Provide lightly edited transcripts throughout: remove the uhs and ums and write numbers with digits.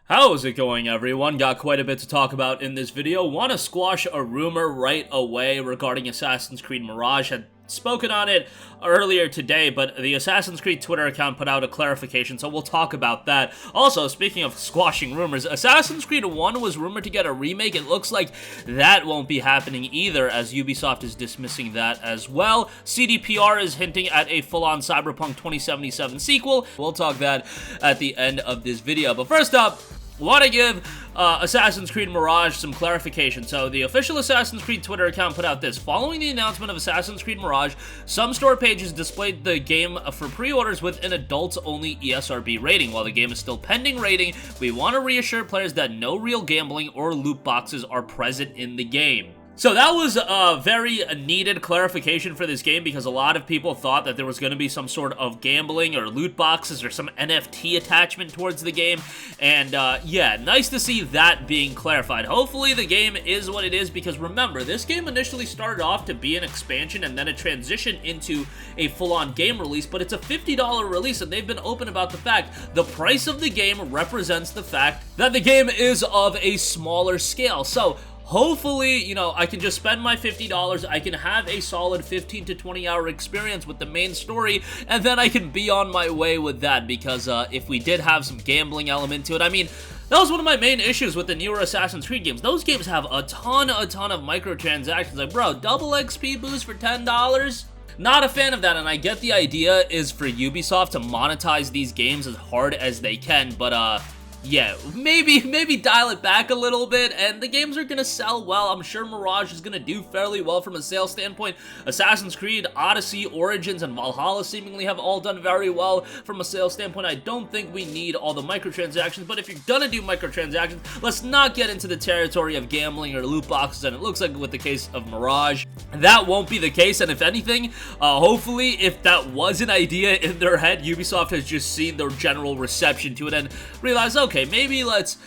How's it going, everyone? Got quite a bit to talk about in this video. Want to squash a rumor right away regarding Assassin's Creed Mirage. Had spoken on it earlier today, but the Assassin's Creed Twitter account put out a clarification, so we'll talk about that. Also, speaking of squashing rumors, Assassin's Creed 1 was rumored to get a remake. It looks like that won't be happening either, as Ubisoft is dismissing that as well. CDPR is hinting at a full-on Cyberpunk 2077 sequel. We'll talk that at the end of this video, but first up, want to give Assassin's Creed Mirage some clarification. So the official Assassin's Creed Twitter account put out this. Following the announcement of Assassin's Creed Mirage, some store pages displayed the game for pre-orders with an adults-only ESRB rating. While the game is still pending rating, we want to reassure players that no real gambling or loot boxes are present in the game. So that was a very needed clarification for this game, because a lot of people thought that there was going to be some sort of gambling or loot boxes or some NFT attachment towards the game, and yeah, nice to see that being clarified. Hopefully the game is what it is, because remember, this game initially started off to be an expansion and then it transitioned into a full-on game release, but it's a $50 release, and they've been open about the fact the price of the game represents the fact that the game is of a smaller scale. So hopefully, you know, I can just spend my $50, I can have a solid 15 to 20 hour experience with the main story, and then I can be on my way with that, because if we did have some gambling element to it, I mean, that was one of my main issues with the newer Assassin's Creed games. Those games have a ton of microtransactions. Like, bro, double XP boost for $10? Not a fan of that, and I get the idea is for Ubisoft to monetize these games as hard as they can, but yeah, maybe dial it back a little bit, and the games are gonna sell well. I'm sure Mirage is gonna do fairly well from a sales standpoint. Assassin's Creed, Odyssey, Origins, and Valhalla seemingly have all done very well from a sales standpoint. I don't think we need all the microtransactions, but if you're gonna do microtransactions, let's not get into the territory of gambling or loot boxes, and it looks like with the case of Mirage, that won't be the case. And if anything, hopefully, if that was an idea in their head, Ubisoft has just seen the general reception to it and realized, okay, maybe let's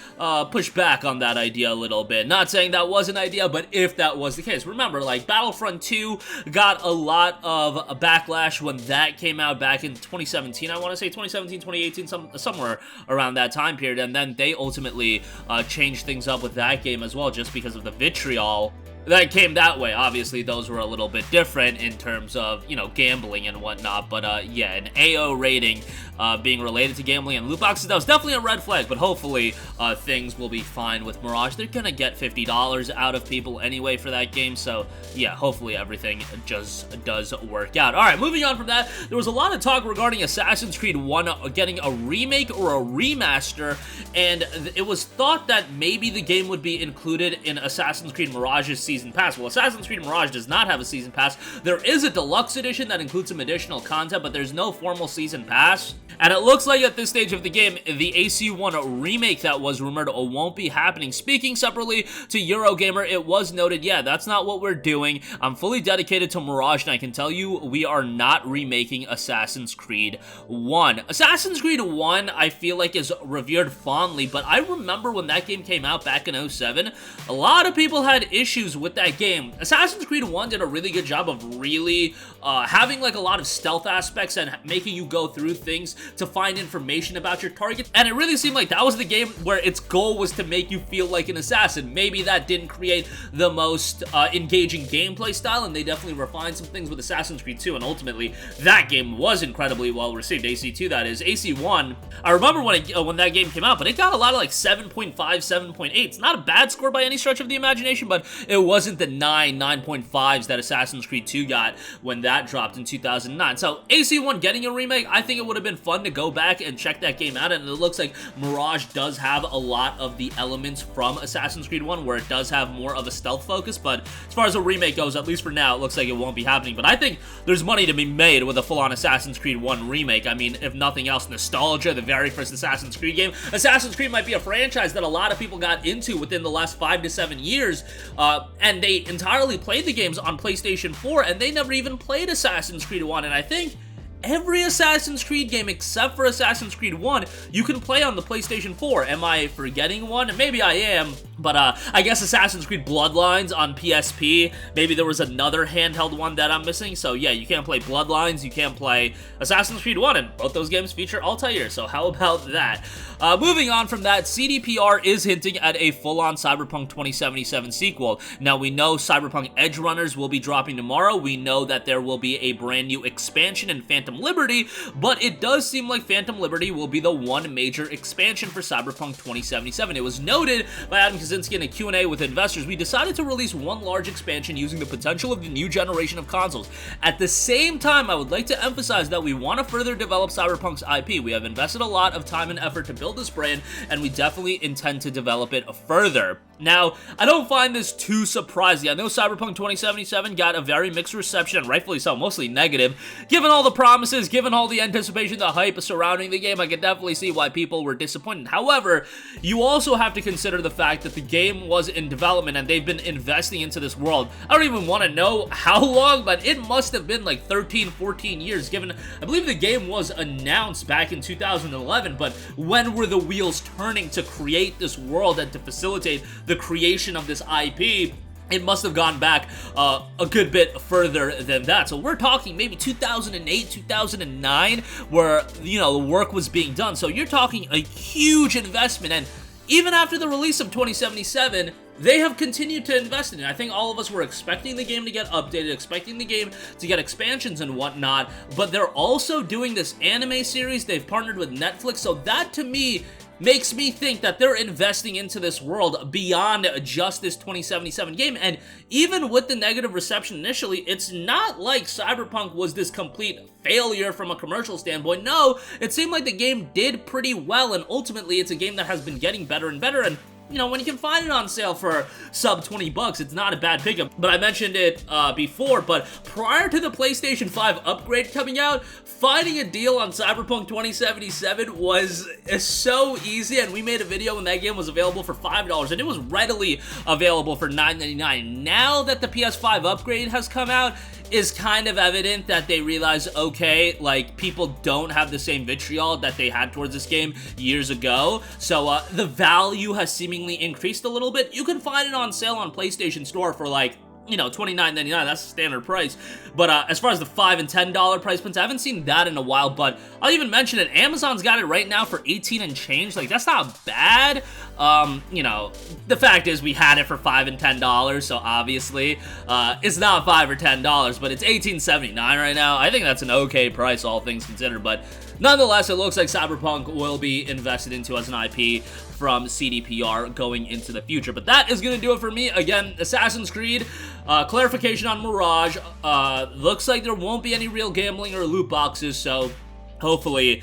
push back on that idea a little bit. Not saying that was an idea, but if that was the case. Remember, like, Battlefront 2 got a lot of a backlash when that came out back in 2017. I want to say 2017, 2018, somewhere around that time period, and then they ultimately changed things up with that game as well, just because of the vitriol that came that way. Obviously, those were a little bit different in terms of, you know, gambling and whatnot, but yeah, an AO rating being related to gambling and loot boxes, that was definitely a red flag, but hopefully things will be fine with Mirage. They're gonna get $50 out of people anyway for that game, so yeah, hopefully everything just does work out. Alright, moving on from that, there was a lot of talk regarding Assassin's Creed 1 getting a remake or a remaster, and it was thought that maybe the game would be included in Assassin's Creed Mirage's Season Pass. Well, Assassin's Creed Mirage does not have a Season Pass. There is a deluxe edition that includes some additional content, but there's no formal Season Pass. And it looks like at this stage of the game, the AC1 remake that was rumored won't be happening. Speaking separately to Eurogamer, it was noted, yeah, that's not what we're doing. I'm fully dedicated to Mirage, and I can tell you we are not remaking Assassin's Creed 1. Assassin's Creed 1, I feel like, is revered fondly, but I remember when that game came out back in 2007, a lot of people had issues with that game. Assassin's Creed 1 did a really good job of really having like a lot of stealth aspects and making you go through things to find information about your targets, and it really seemed like that was the game where its goal was to make you feel like an assassin. Maybe that didn't create the most engaging gameplay style, and they definitely refined some things with Assassin's Creed 2, and ultimately that game was incredibly well received. AC2, that is. AC1, I remember when that game came out, but it got a lot of like 7.5, 7.8. It's not a bad score by any stretch of the imagination, but it wasn't the 9.5s that Assassin's Creed 2 got when that dropped in 2009. So AC1 getting a remake, I think it would have been fun to go back and check that game out, and it looks like Mirage does have a lot of the elements from Assassin's Creed 1, where it does have more of a stealth focus, but as far as a remake goes, at least for now, it looks like it won't be happening. But I think there's money to be made with a full-on Assassin's Creed 1 remake. I mean, if nothing else, nostalgia, the very first Assassin's Creed game. Assassin's Creed might be a franchise that a lot of people got into within the last 5 to 7 years, and they entirely played the games on PlayStation 4, and they never even played Assassin's Creed 1, and I think every Assassin's Creed game except for Assassin's Creed 1 you can play on the PlayStation 4. Am I forgetting one? Maybe I am. But I guess Assassin's Creed Bloodlines on PSP, maybe there was another handheld one that I'm missing, so yeah, you can't play Bloodlines, you can't play Assassin's Creed 1, and both those games feature Altair, so how about that? Moving on from that, CDPR is hinting at a full-on Cyberpunk 2077 sequel. Now, we know Cyberpunk Edge Runners will be dropping tomorrow, we know that there will be a brand new expansion in Phantom Liberty, but it does seem like Phantom Liberty will be the one major expansion for Cyberpunk 2077. It was noted by Adam Kaczynski in a Q&A with investors, we decided to release one large expansion using the potential of the new generation of consoles. At the same time, I would like to emphasize that we want to further develop Cyberpunk's IP. We have invested a lot of time and effort to build this brand, and we definitely intend to develop it further. Now, I don't find this too surprising. I know Cyberpunk 2077 got a very mixed reception, and rightfully so, mostly negative. Given all the promises, given all the anticipation, the hype surrounding the game, I can definitely see why people were disappointed. However, you also have to consider the fact that the game was in development and they've been investing into this world. I don't even want to know how long, but it must have been like 13, 14 years, given, I believe the game was announced back in 2011, but when were the wheels turning to create this world and to facilitate the creation of this IP? It must have gone back a good bit further than that. So we're talking maybe 2008, 2009, where, you know, the work was being done. So you're talking a huge investment, and even after the release of 2077, they have continued to invest in it. I think all of us were expecting the game to get updated, expecting the game to get expansions and whatnot, but they're also doing this anime series. They've partnered with Netflix, so that to me makes me think that they're investing into this world beyond just this 2077 game. And even with the negative reception initially, it's not like Cyberpunk was this complete failure from a commercial standpoint. No, it seemed like the game did pretty well, and ultimately it's a game that has been getting better and better. And you know, when you can find it on sale for sub 20 bucks, it's not a bad pickup. But I mentioned it before, but prior to the PlayStation 5 upgrade coming out, finding a deal on Cyberpunk 2077 was so easy, and we made a video when that game was available for $5, and it was readily available for $9.99. Now that the PS5 upgrade has come out, is kind of evident that they realize, okay, like, people don't have the same vitriol that they had towards this game years ago, so the value has seemingly increased a little bit. You can find it on sale on PlayStation Store for, like, you know, $29.99, that's the standard price. But as far as the $5 and $10 price points, I haven't seen that in a while, but I'll even mention it, Amazon's got it right now for 18 and change. Like, that's not bad. You know, the fact is we had it for $5 and $10, so obviously it's not $5 or $10, but it's $18.79 right now. I think that's an okay price, all things considered, but nonetheless, it looks like Cyberpunk will be invested into as an IP from CDPR going into the future. But that is going to do it for me. Again, Assassin's Creed, clarification on Mirage, looks like there won't be any real gambling or loot boxes, so hopefully,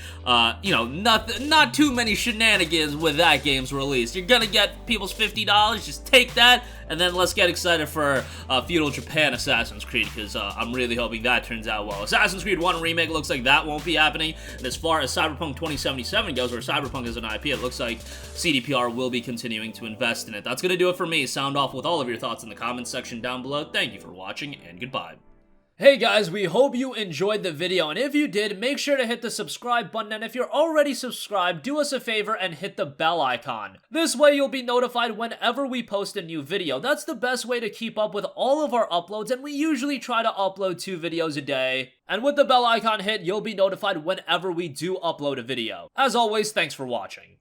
you know, not too many shenanigans with that game's release. You're gonna get people's $50, just take that, and then let's get excited for Feudal Japan Assassin's Creed, because I'm really hoping that turns out well. Assassin's Creed 1 Remake looks like that won't be happening, and as far as Cyberpunk 2077 goes, where Cyberpunk is an IP, it looks like CDPR will be continuing to invest in it. That's gonna do it for me. Sound off with all of your thoughts in the comments section down below. Thank you for watching, and goodbye. Hey guys, we hope you enjoyed the video, and if you did, make sure to hit the subscribe button, and if you're already subscribed, do us a favor and hit the bell icon. This way you'll be notified whenever we post a new video. That's the best way to keep up with all of our uploads, and we usually try to upload 2 videos a day. And with the bell icon hit, you'll be notified whenever we do upload a video. As always, thanks for watching.